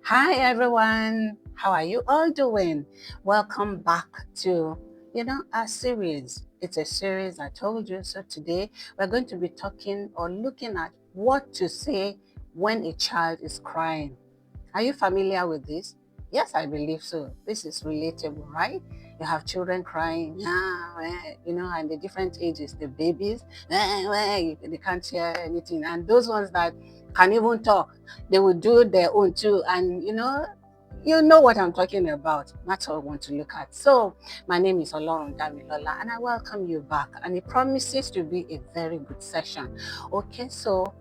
Hi everyone, how are you all doing? Welcome back to our series. It's a series I told you. So today we're going to be talking or looking at what to say when a child is crying. Are you familiar with this? Yes, I believe so. This is relatable, right? You have children crying, and the different ages, the babies, they can't hear anything. And those ones that can even talk, they will do their own too. And you know what I'm talking about. That's what I want to look at. So, my name is Olorun Damilola, and I welcome you back. And it promises to be a very good session. Okay, so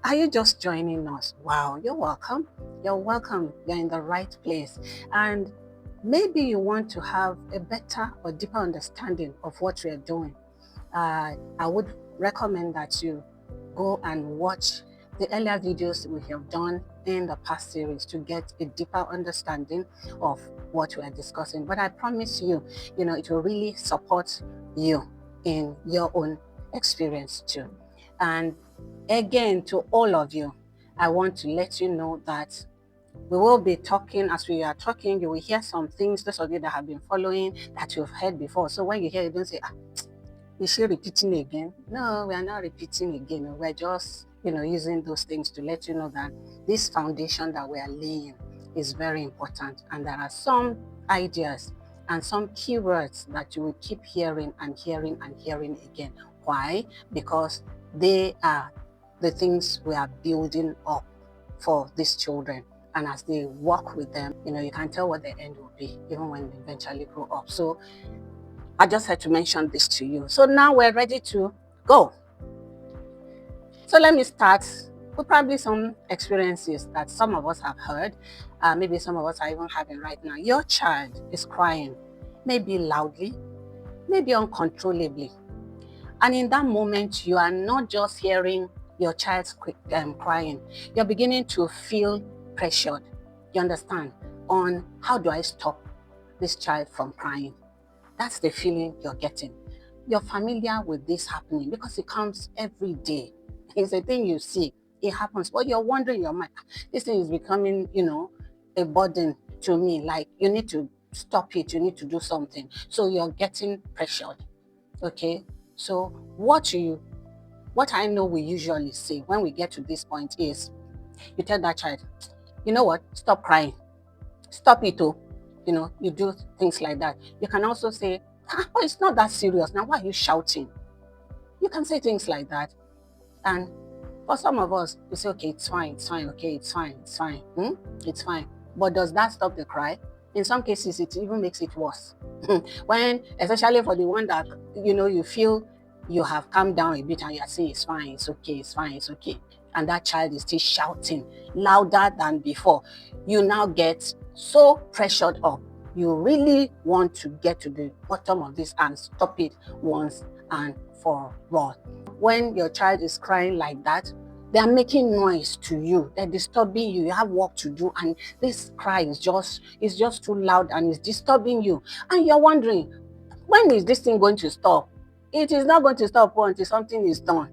are you just joining us? Wow, you're welcome. You're welcome. You're in the right place. And maybe you want to have a better or deeper understanding of what we are doing. I would recommend that you go and watch the earlier videos we have done in the past series to get a deeper understanding of what we are discussing. But I promise you, it will really support you in your own experience too. And again, to all of you, I want to let you know that we will be talking. As we are talking, you will hear some things, those of you that have been following, that you've heard before. So when you hear it, don't say, is she repeating again? No, we are not repeating again. We're just, using those things to let you know that this foundation that we are laying is very important. And there are some ideas and some keywords that you will keep hearing and hearing and hearing again. Why? Because they are the things we are building up for these children. And as they walk with them, you can tell what the end will be, even when they eventually grow up. So I just had to mention this to you. So now we're ready to go. So let me start with probably some experiences that some of us have heard. Maybe some of us are even having right now. Your child is crying, maybe loudly, maybe uncontrollably. And in that moment, you are not just hearing your child's crying, you're beginning to feel pressured. You understand? On how do I stop this child from crying? That's the feeling you're getting. You're familiar with this happening because it comes every day. It's a thing you see. It happens. But you're wondering in your mind, this thing is becoming, a burden to me. Like you need to stop it. You need to do something. So you're getting pressured. Okay. So what I know we usually say when we get to this point is you tell that child, you know what, stop crying. Stop it, oh. You do things like that. You can also say, oh, it's not that serious. Now, why are you shouting? You can say things like that. And for some of us, we say, okay, it's fine, okay, it's fine, it's fine, it's fine. But does that stop the cry? In some cases, it even makes it worse. When, especially for the one that, you feel you have calmed down a bit and you're saying, it's fine, it's okay, it's fine, it's okay. And that child is still shouting louder than before. You now get so pressured up. You really want to get to the bottom of this and stop it once and for all. When your child is crying like that, they are making noise to you. They're disturbing you. You have work to do, and this cry is just too loud and it's disturbing you. And you're wondering, when is this thing going to stop? It is not going to stop until something is done.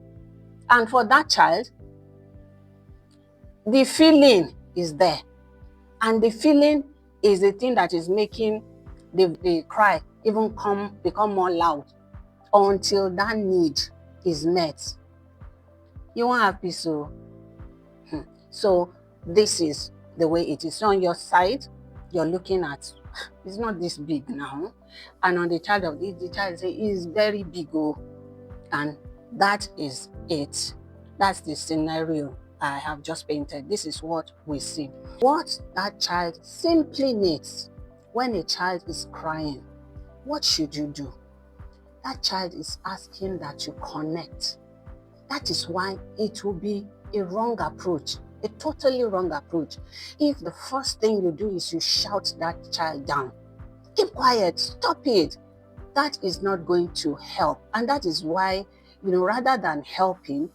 And for that child, the feeling is there. And the feeling is the thing that is making the cry even become more loud until that need is met. You won't have peace. So this is the way it is. So on your side, you're looking at, it's not this big now. And on the child of this, the child say is very big. Oh, and that is it. That's the scenario I have just painted. This is what we see. What that child simply needs when a child is crying, what should you do? That child is asking that you connect. That is why it will be a wrong approach, a totally wrong approach. If the first thing you do is you shout that child down, keep quiet, stop it. That is not going to help. And that is why, rather than helping,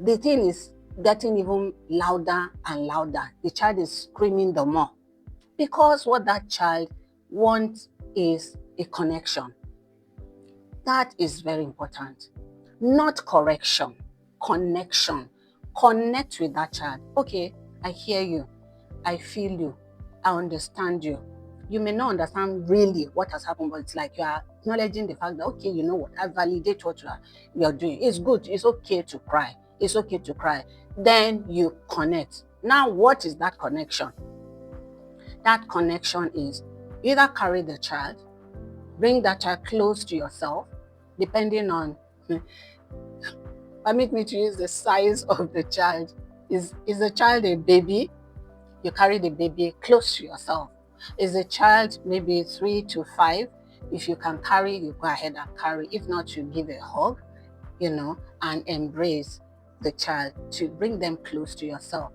the thing is getting even louder and louder. The child is screaming the more. Because what that child wants is a connection. That is very important. Not correction, connection. Connect with that child. Okay, I hear you. I feel you, I understand you. You may not understand really what has happened, but it's like you are acknowledging the fact that, okay, you know what, I validate what you're doing. It's good, it's okay to cry. It's okay to cry. Then you connect. Now, what is that connection? That connection is either carry the child, bring that child close to yourself, depending on, permit me to use the size of the child. Is the child a baby? You carry the baby close to yourself. Is the child maybe 3 to 5? If you can carry, you go ahead and carry. If not, you give a hug, and embrace the child to bring them close to yourself.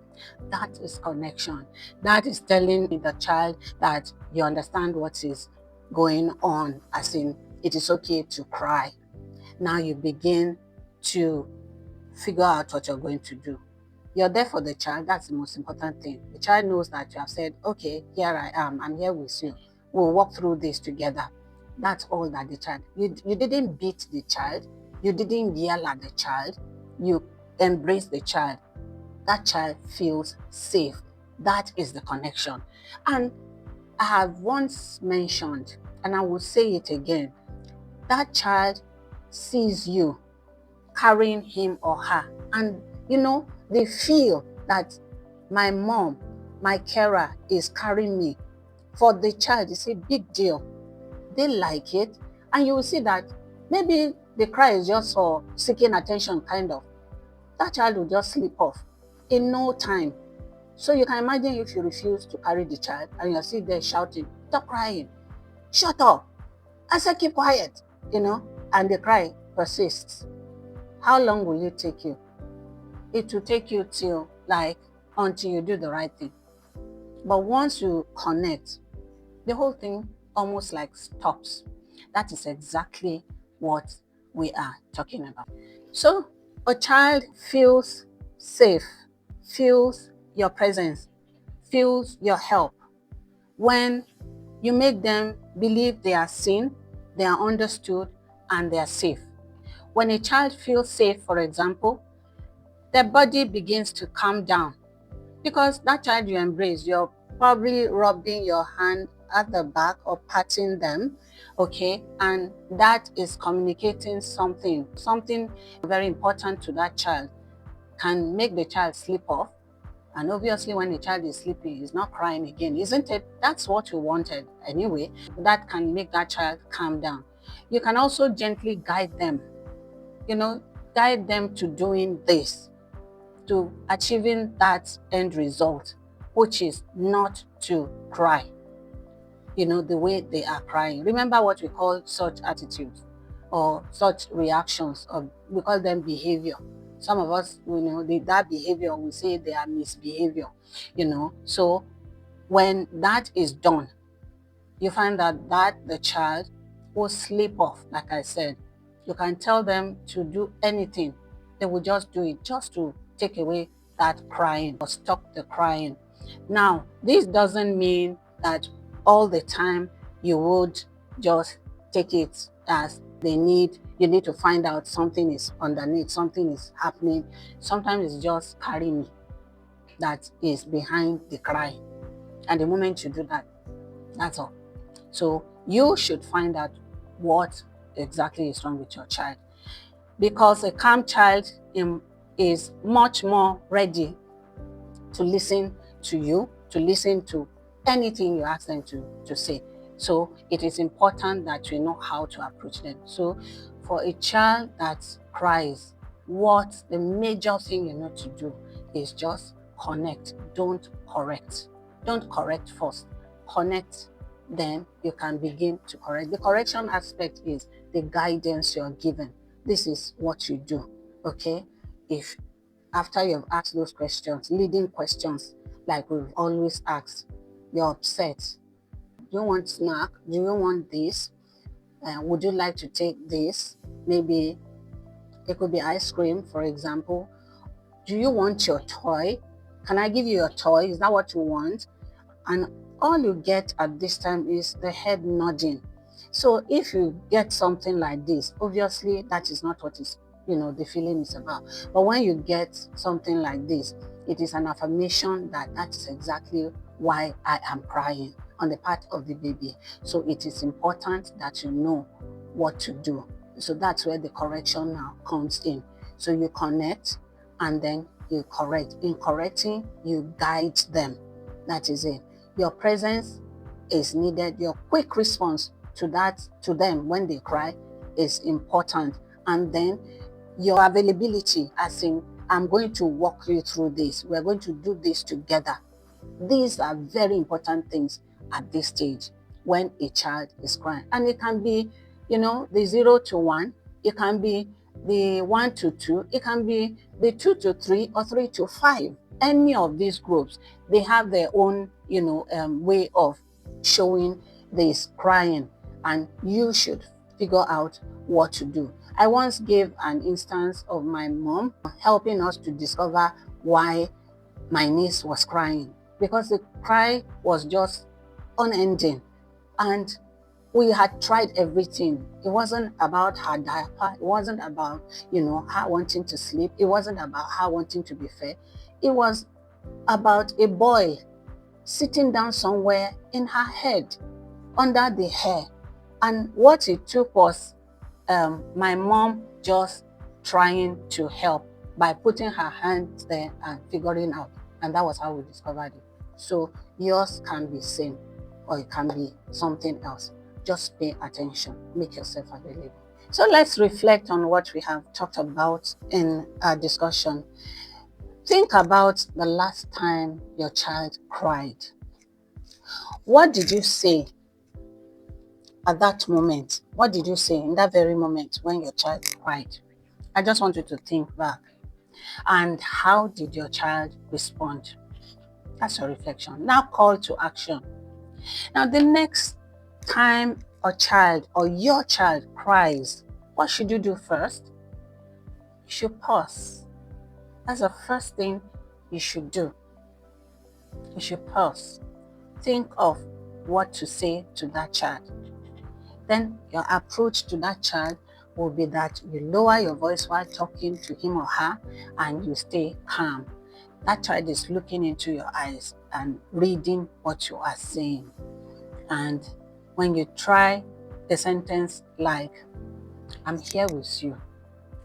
That is connection. That is telling the child that you understand what is going on, as in it is okay to cry. Now you begin to figure out what you're going to do. You're there for the child. That's the most important thing. The child knows that you have said, okay, here I am. I'm here with you. We'll walk through this together. That's all that the child. You didn't beat the child. You didn't yell at the child. You embrace the child. That child feels safe. That is the connection. And I have once mentioned, and I will say it again, that child sees you carrying him or her, and they feel that my mom, my carer, is carrying me. For the child, it's a big deal. They like it, and you will see that maybe the cry is just for seeking attention, kind of. That child will just slip off in no time. So you can imagine if you refuse to carry the child and you're still there shouting, stop crying, shut up, I said keep quiet, and the cry persists. How long will it take you? It will take you until you do the right thing. But once you connect, the whole thing almost like stops. That is exactly what we are talking about. So a child feels safe, feels your presence, feels your help when you make them believe they are seen, they are understood, and they are safe. When a child feels safe, for example, their body begins to calm down, because that child you embrace, you're probably rubbing your hand at the back or patting them, okay? And that is communicating something very important to that child, can make the child sleep off. And obviously, when the child is sleeping, he's not crying again, isn't it? That's what you wanted anyway. That can make that child calm down. You can also gently guide them, guide them to doing this, to achieving that end result, which is not to cry, the way they are crying. Remember what we call such attitudes or such reactions, or we call them behavior. Some of us, that behavior, we say they are misbehavior, So when that is done, you find that the child will sleep off, like I said. You can tell them to do anything. They will just do it, just to take away that crying or stop the crying. Now, this doesn't mean that all the time you would just take it as you need to find out something is underneath, something is happening. Sometimes it's just carry me that is behind the cry. And the moment you do that, that's all. So you should find out what exactly is wrong with your child, because a calm child is much more ready to listen to you, to listen to anything you ask them to say. So it is important that we know how to approach them. So for a child that cries, what the major thing you need to do is just connect. Don't correct. Don't correct first. Connect, then you can begin to correct. The correction aspect is the guidance you're given. This is what you do, okay? If after you've asked those questions, leading questions, like we've always asked, you're upset. Do you want snack? Do you want this? Would you like to take this? Maybe it could be ice cream, for example. Do you want your toy? Can I give you your toy? Is that what you want? And all you get at this time is the head nodding. So if you get something like this, obviously that is not what is, the feeling is about. But when you get something like this, It is an affirmation that that is exactly why I am crying on the part of the baby. So it is important that you know what to do. So that's where the correction now comes in. So you connect and then you correct. In correcting, you guide them. That is it. Your presence is needed. Your quick response to that, to them when they cry, is important. And then your availability, as in, I'm going to walk you through this. We're going to do this together. These are very important things at this stage when a child is crying. And it can be, the 0 to 1, it can be the 1 to 2, it can be the 2 to 3 or 3 to 5. Any of these groups, they have their own, way of showing this crying, and you should figure out what to do. I once gave an instance of my mom helping us to discover why my niece was crying, because the cry was just unending, and we had tried everything. It wasn't about her diaper, it wasn't about her wanting to sleep, it wasn't about her wanting to be fed. It was about a boy sitting down somewhere in her head, under the hair. And what it took was my mom just trying to help by putting her hands there and figuring out. And that was how we discovered it. So yours can be same or it can be something else. Just pay attention, make yourself available. So let's reflect on what we have talked about in our discussion. Think about the last time your child cried. What did you say at that moment? What did you say in that very moment when your child cried? I just want you to think back. And how did your child respond? That's a reflection. Now, call to action. Now, the next time a child or your child cries, what should you do first? You should pause. That's the first thing you should do. You should pause. Think of what to say to that child. Then your approach to that child will be that you lower your voice while talking to him or her and you stay calm. That child is looking into your eyes and reading what you are saying. And when you try a sentence like, I'm here with you,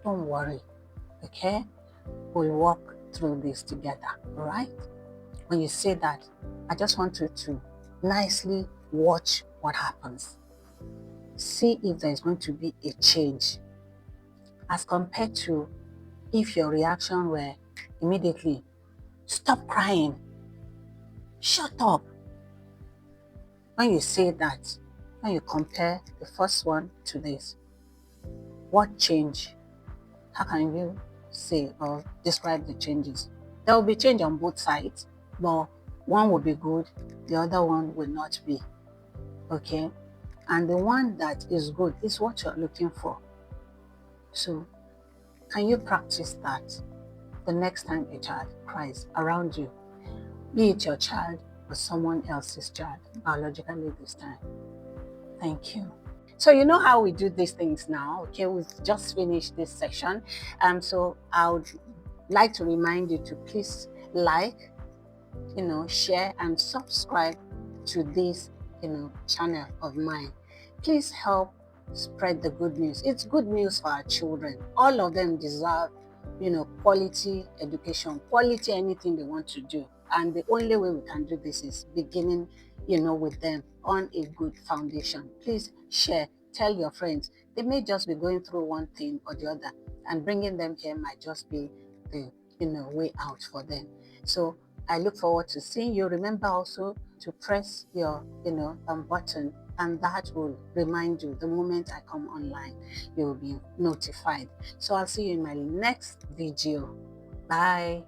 don't worry, okay? We'll walk through this together, all right? When you say that, I just want you to nicely watch what happens. See if there's going to be a change as compared to if your reaction were immediately, stop crying, shut up. When you say that, when you compare the first one to this, what change? How can you say or describe the changes? There will be change on both sides, but one will be good, the other one will not be. Okay? And the one that is good is what you're looking for. So, can you practice that the next time a child cries around you? Be it your child or someone else's child, biologically this time. Thank you. So you know how we do these things now. Okay, we've just finished this session. So I would like to remind you to please like, share and subscribe to this, channel of mine. Please help spread the good news. It's good news for our children. All of them deserve, quality education, quality anything they want to do. And the only way we can do this is beginning, with them on a good foundation. Please share, tell your friends. They may just be going through one thing or the other, and bringing them here might just be the, way out for them. So I look forward to seeing you. Remember also to press your, button, and that will remind you the moment I come online, you will be notified. So I'll see you in my next video. Bye.